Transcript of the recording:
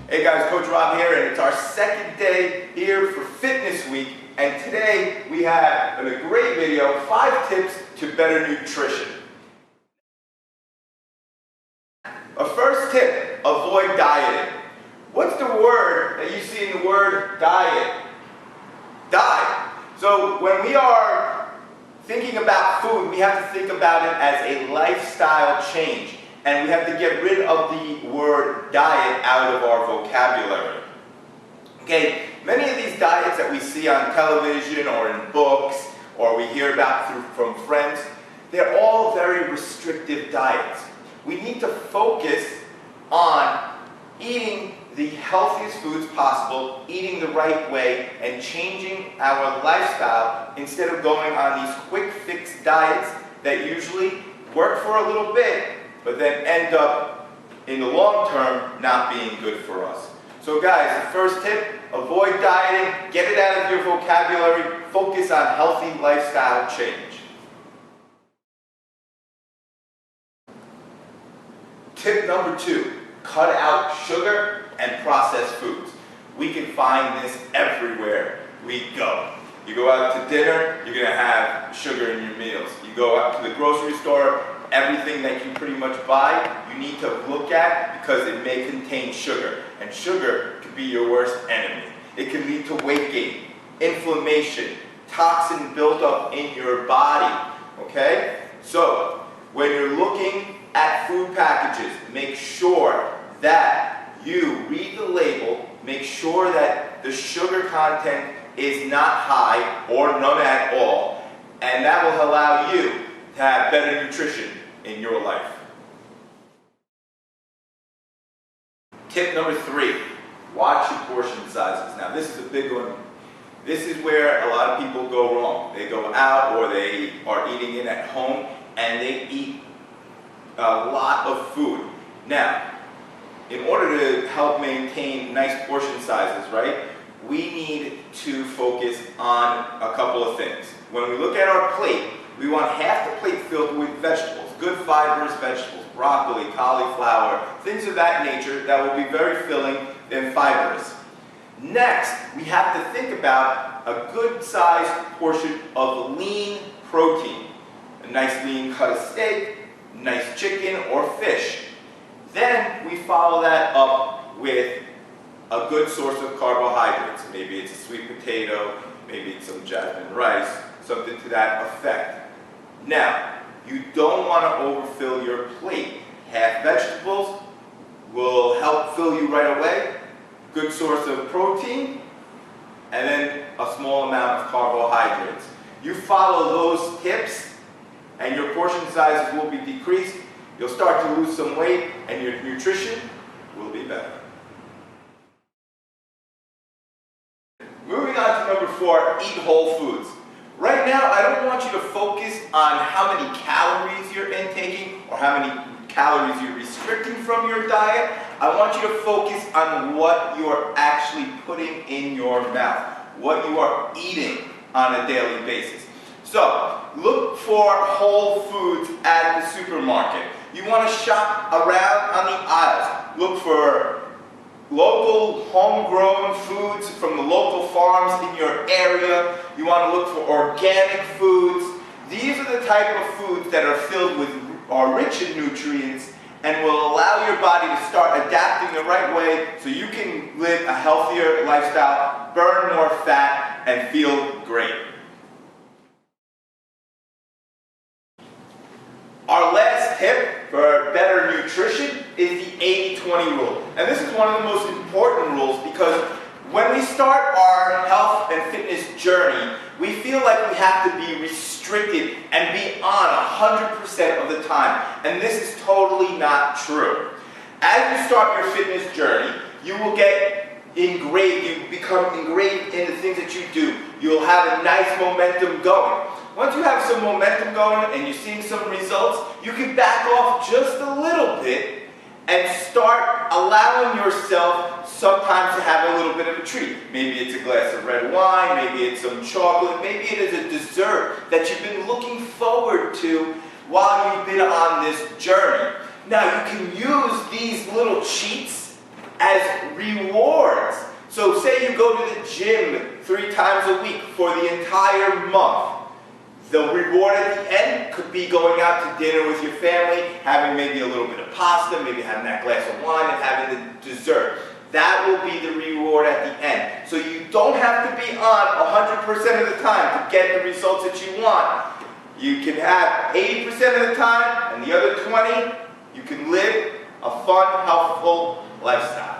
Hey guys, Coach Rob here, and it's our second day here for Fitness Week. And today we have a great video, 5 tips to better nutrition. A first tip, avoid dieting. What's the word that you see in the word diet? Diet. So when we are thinking about food, we have to think about it as a lifestyle change. And we have to get rid of the word diet out of our vocabulary. Okay, many of these diets that we see on television or in books or we hear about from friends, they're all very restrictive diets. We need to focus on eating the healthiest foods possible, eating the right way, and changing our lifestyle instead of going on these quick fix diets that usually work for a little bit but then end up in the long term not being good for us. So guys, the first tip, avoid dieting, get it out of your vocabulary, focus on healthy lifestyle change. Tip number 2, cut out sugar and processed foods. We can find this everywhere we go. You go out to dinner, you're going to have sugar in your meals. You go out to the grocery store, everything that you pretty much buy, you need to look at because it may contain sugar. And sugar can be your worst enemy. It can lead to weight gain, inflammation, toxin buildup in your body. Okay? So, when you're looking at food packages, make sure that you read the label, make sure that the sugar content is not high or none at all, and that will allow you to have better nutrition in your life. Tip number 3, watch your portion sizes. Now this is a big one. This is where a lot of people go wrong. They go out or they are eating in at home and they eat a lot of food. Now, in order to help maintain nice portion sizes, right, we need to focus on a couple of things. When we look at our plate, we want half the plate filled with vegetables, good fibrous vegetables, broccoli, cauliflower, things of that nature that will be very filling and fibrous. Next, we have to think about a good sized portion of lean protein. A nice lean cut of steak, nice chicken or fish. Then we follow that up with a good source of carbohydrates. Maybe it's a sweet potato, maybe it's some jasmine rice, something to that effect. Now, you don't want to overfill your plate. Half vegetables will help fill you right away, good source of protein, and then a small amount of carbohydrates. You follow those tips and your portion sizes will be decreased. You'll start to lose some weight and your nutrition will be better. Moving on to number 4, eat whole foods. Right now, I don't want you to focus on how many calories you're intaking or how many calories you're restricting from your diet. I want you to focus on what you are actually putting in your mouth, what you are eating on a daily basis. So, look for whole foods at the supermarket. You want to shop around on the aisles. Look for local homegrown foods from the local farms in your area. You want to look for organic foods. These are the type of foods that are filled with, are rich in nutrients and will allow your body to start adapting the right way so you can live a healthier lifestyle, burn more fat, and feel great. Our last tip for better nutrition is the 80-20 rule. And this is one of the most important rules because when we start our health and fitness journey, we feel like we have to be restricted and be on 100% of the time. And this is totally not true. As you start your fitness journey, you will get engraved, you become engraved in the things that you do. You'll have a nice momentum going. Once you have some momentum going and you're seeing some results, you can back off just a little bit and start allowing yourself sometimes to have a little bit of a treat. Maybe it's a glass of red wine, maybe it's some chocolate, maybe it is a dessert that you've been looking forward to while you've been on this journey. Now you can use these little cheats as rewards. So say you go to the gym 3 times a week for the entire month. The reward at the end could be going out to dinner with your family, having maybe a little bit of pasta, maybe having that glass of wine and having the dessert. That will be the reward at the end. So you don't have to be on 100% of the time to get the results that you want. You can have 80% of the time, and the other 20, you can live a fun, healthful lifestyle.